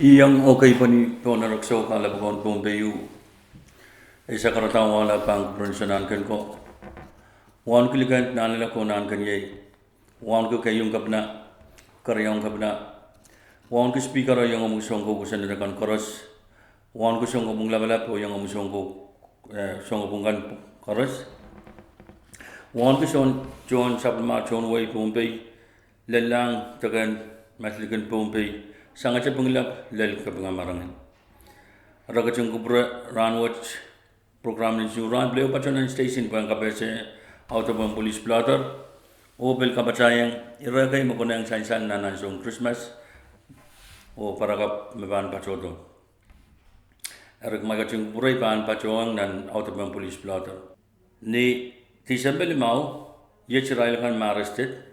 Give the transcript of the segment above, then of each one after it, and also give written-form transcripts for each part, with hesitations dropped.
Iyang okay pa ni Tonarakso Kalabon Pompeyu. Isa karatang wala pang pronsonan kan ko. Wan kilikan nanila ko nan kan ye. Wan ko kayong kapna. Karyang kapna. Wan ko speaker yung umusong ko kusan na kan koros. Wan ko siyong kumong labalap o yung umusong ko siyong kumong kan koros. Wan ko siyong John Sabma John Way Pompey. Lelang tagan maslikan Pompey. Sangat penglap lel ke pengamarangan. Raga kubra Rahn watch program ni Usuhun Rahn beliau pacanan station pang kapese autobahn police blotter. O bel kapacayang iragai makunang sainsan nanan song Christmas. O para kap meban pacodo. Erag magacung kubra ipan pacoang nan autobahn police blotter. Ni December 5 ye Israel kan arrested.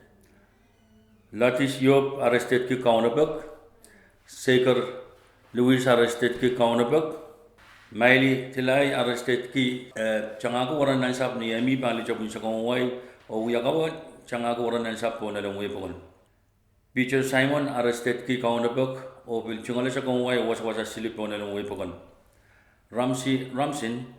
Latis Yob arrested ki counterbug. Seker Louis arrested ki counterbug. Miley Tilai arrested ki changaku waran nan sap ni emi bali chapun sakongwai o uyakawa changaku waran nan sap po na lang wepon. Peter Simon arrested ki counterbug o bil chungale sakongwai was silip po na lang wepon. Ramsin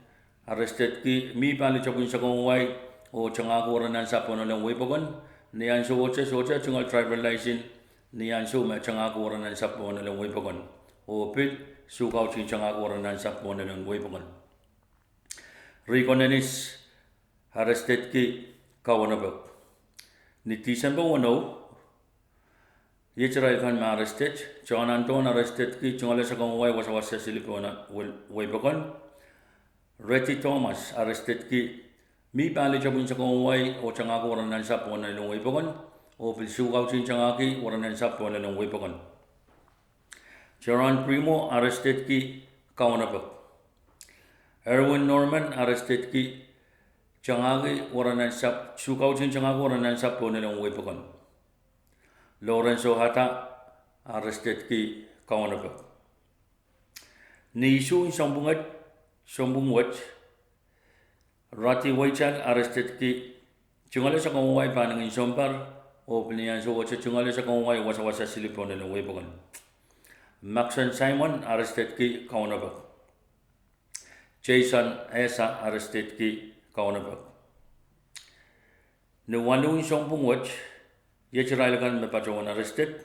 arrested ki mi bali chapun sakongwai o changaku waran nan sap po na lang wepon. Niyan so chungal tribal license niyan so ma changaku waran nan sap po na lang wepon. O pil sukau cing changaku waran nan sap po na lang wepon. Reconenis arrested ki kawanabak. Ni December 1 ye Israel kan ma arrested. John Anton arrested ki chungale sakongwai was silip po na wepon. Retty Thomas arrested ki mi bali chapun sakongwai o changaku waran nan sap po na lang wepon. O pil sukau cing changaki waran nan sap po na lang wepon. Sharon Primo arrested ki kawanabak. Erwin Norman arrested ki changaki waran nan sap sukau cing changaku waran nan sap po na lang wepon. Lorenzo Hata arrested ki kawanabak. Ni isu sombungat Rati Waichal arrested ki chungale sakongwai panang insompar o pilihan so wacha chungale sakongwai wasa silip po na lang wepon. Maxon Simon arrested ki kawanabak. Jason Esa arrested ki kawanabak. Ni Wanung sombungat ye Israel kan mepacawan arrested.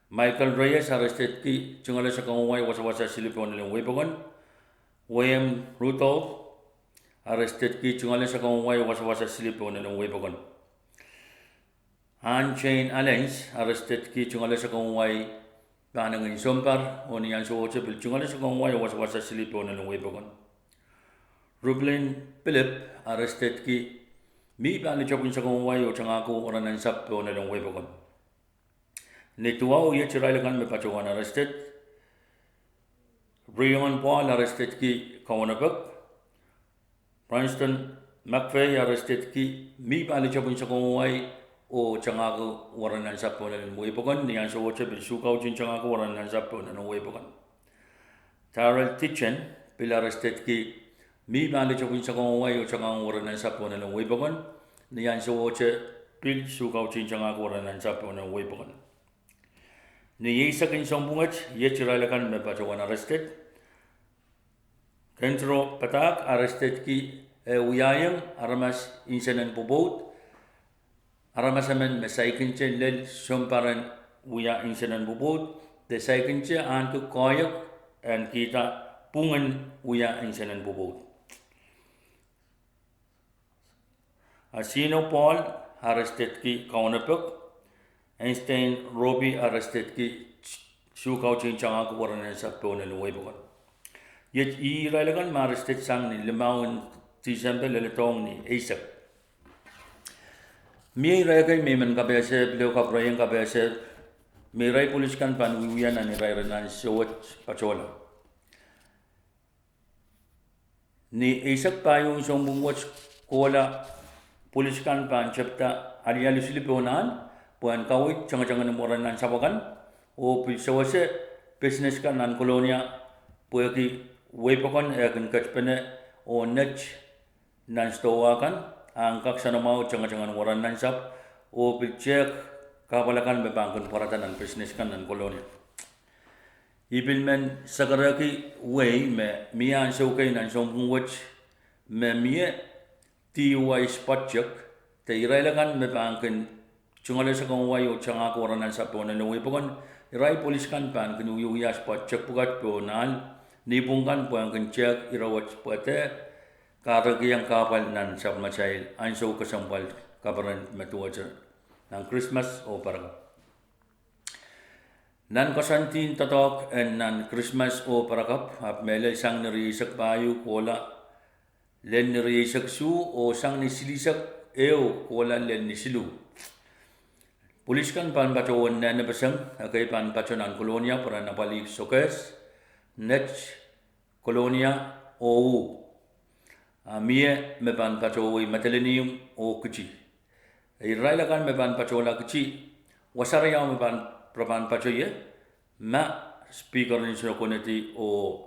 Michael Reyes arrested ki chungale sakongwai wasa silip po na lang wepon. William Rudolph arrested ki chungale sakongwai wasa silip po na lang wepon. Han Chain Allens arrested ki chungale sakongwai panang insompar o niyan so wacha bil chungale sakongwai wasa silip po na lang wepon. Rublin Philip arrested ki mi bali chapun sakongwai o changaku waran nan sap po na lang wepon. Ni tuwa ye Israel kan mepacawan arrested. Brian Paul arrested ki kawanabak. Princeton McVeigh arrested ki mi bali chapun sakongwai o changaku waran nan sap po na lang wepon. Niyan so wacha bil sukau cing changaku waran nan sap po na lang wepon. Tarrell Kitchen bil arrested ki mi bali chapun sakongwai o changaku waran nan sap po na lang wepon. Niyan so wacha bil sukau cing changaku waran nan sap po na lang wepon. Ni Isak insombungat ye Israel kan mepacawan arrested. Kendro Patak arrested ki uyayang aramas insanan bubot. Aramasaman mesaikin che lel somparan uya insanan bubot. Desaikin che antu koyak and kita pungan uya insanan bubot. Asino Paul arrested ki kawanabak. Einstein Robbie arrested ki sukau cing changaku waran nan sap po na lang wepon. Ye Israel kan ma arrested sang ni limawon December leletong ni Isaac. Mi rai kai memen ka bese beliau ka prayang ka bese mi rai polis kan pan wiwian ani rai nan sewat pacola. Ni Isaac payung sombung watch kola polis kan pan chapta ali siliponan puan kawit jangan moran nan sabakan o pilsawase business kan nan kolonia puaki wepokon akan kachpene o nech nan stowa kan angkak sana mau jangan moran nan sap o pilcek kabalakan bebangkun paratan nan business kan nan kolonia. Ibil men sagaraki way me mian so kay nan som watch me mie ti way spotchak te irailakan me pangkin chungale sa kong way o changa ko ranan sa po na way pokon irai polis kan pan kinu ya spotchak pugat po nan ni pungkan po ang check irawat pote karagi yang kapal nan sa machail an so kasampal kabaran metuwaja ng Christmas o parang nan kasantin tatok en nan Christmas o parakap ap mele sang nirisak payu kola len nirisak su o sang nisilisak eo kola len nisilu. Pulis kan pan bacawon na napasang akay pan bacanan kolonia para napalik sokes net kolonia o mie me pan bacawi matelenium o kecil. Israel kan me pan bacawola kecil wasaraya me pan Prapan pacoye, ma speaker ni sino koneti o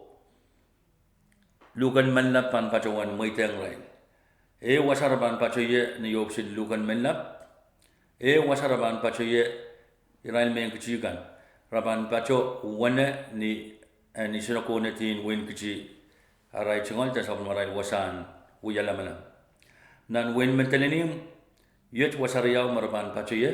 lukan manlap pan pacawan moiteng lain. Wasarapan pacoye ni opsin lukan manlap. Wasarapan pacoye irail men kecikan. Rapan paco wane ni sino koneti win keci. Arai cengol tasap marai wasan uyala malam. Nan win mentelenim yet wasariau marapan pacoye.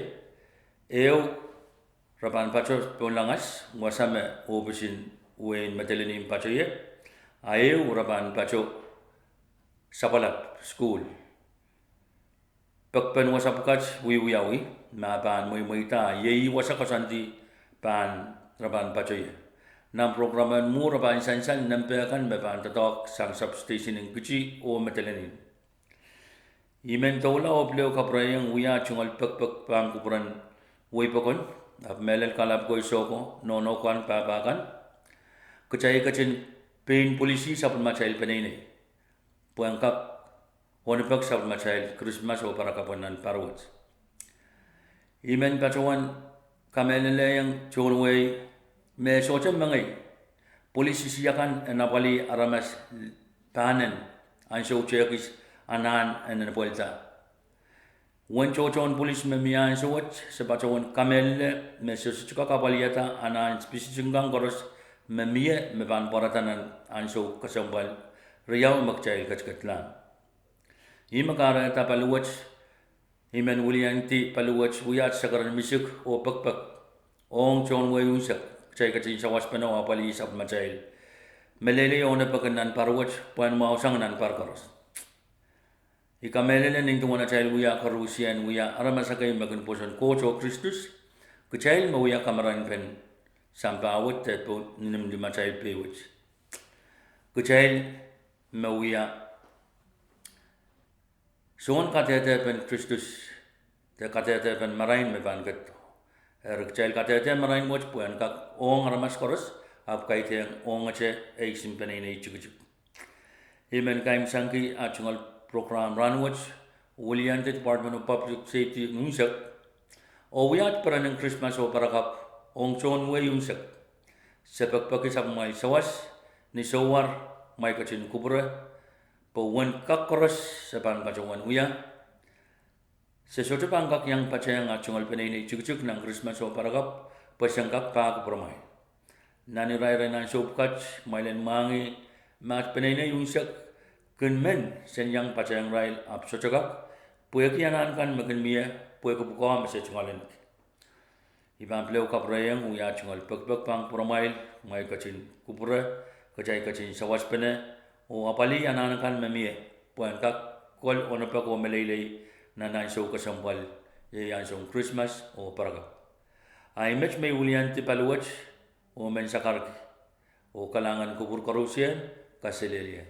Rapan paco ponlangas wasame obisin wen matelenim paco ye rapan paco sapalap school pekpen wasapukat wiyawi ma pan moita ye wasakasanti pan rapan paco ye nam programan mu rapan sansan nampekan bepan tatok sang substation in kuci o matelenim imen tola obleo kaprayang wiya chungal pek pang kupuran wipokon ap melel kalap ko isoko nono kan papakan kecai kecin pain polisi sapun macail penene puangkap honipek sapun macail Christmas o para kapanan parwat imen pacawan kamelele yang chorway me socem mangai polisi siakan napali aramas panen ansho chekis anan en puelta Wan cocoon polis me mian sewat sebacawan kamel me sesuka kapaliata anan spesies jenggang koros me mie me pan paratanan anso kasambal riau makcail kackatlan. Imakara ta paluwat imen wulianti paluwat wuyat sakaran misuk o pakpak ong chon wayusak cai kacin sawas pano apali sab macail. Melele ona pakanan parwat puan mausang nan parkaros. Ikamelele ning tuwana chail wiya karusian wiya aramasakay magun poson kocho Kristus kuchail mawiya kamaran pen sampawat te po nim di machail pewit kuchail mawiya son katete pen Kristus te katete pen marain me ban gat kuchail katete marain moch puan kak ong aramas koros ap kaite ong ache eisim pen ini chukchuk imen kaim sangki achungal program Ranwatch, William Department of Public Safety Nungsak, o wiyat para ng Christmas o parakap, ong chon way yungsak. Sa pagpakisap may sawas, ni sawar, may kachin kubra, pawan kakros sa panpacawan wiya. Sa soto pangkak yang pacayang at chungal pinay chuk ng Christmas o parakap, pasyangkak pa kupramay. Naniray ng sobkach, may lanmangi, mat pinay na yungsak, Kunmen senyang pacayang rail ap socokak puya kianan kan makin mia puya kebuka masih cungalan ibang pleo kaprayang uya cungal pek pang promail mai kacin kupura kacai kacin sawas pene o apali anan kan memia puan kak kol onapak o melelei nanan so kasampal yan song Christmas o paraga ay match may ulian ti paluwach o men sakar o kalangan kupur karusian kaselelia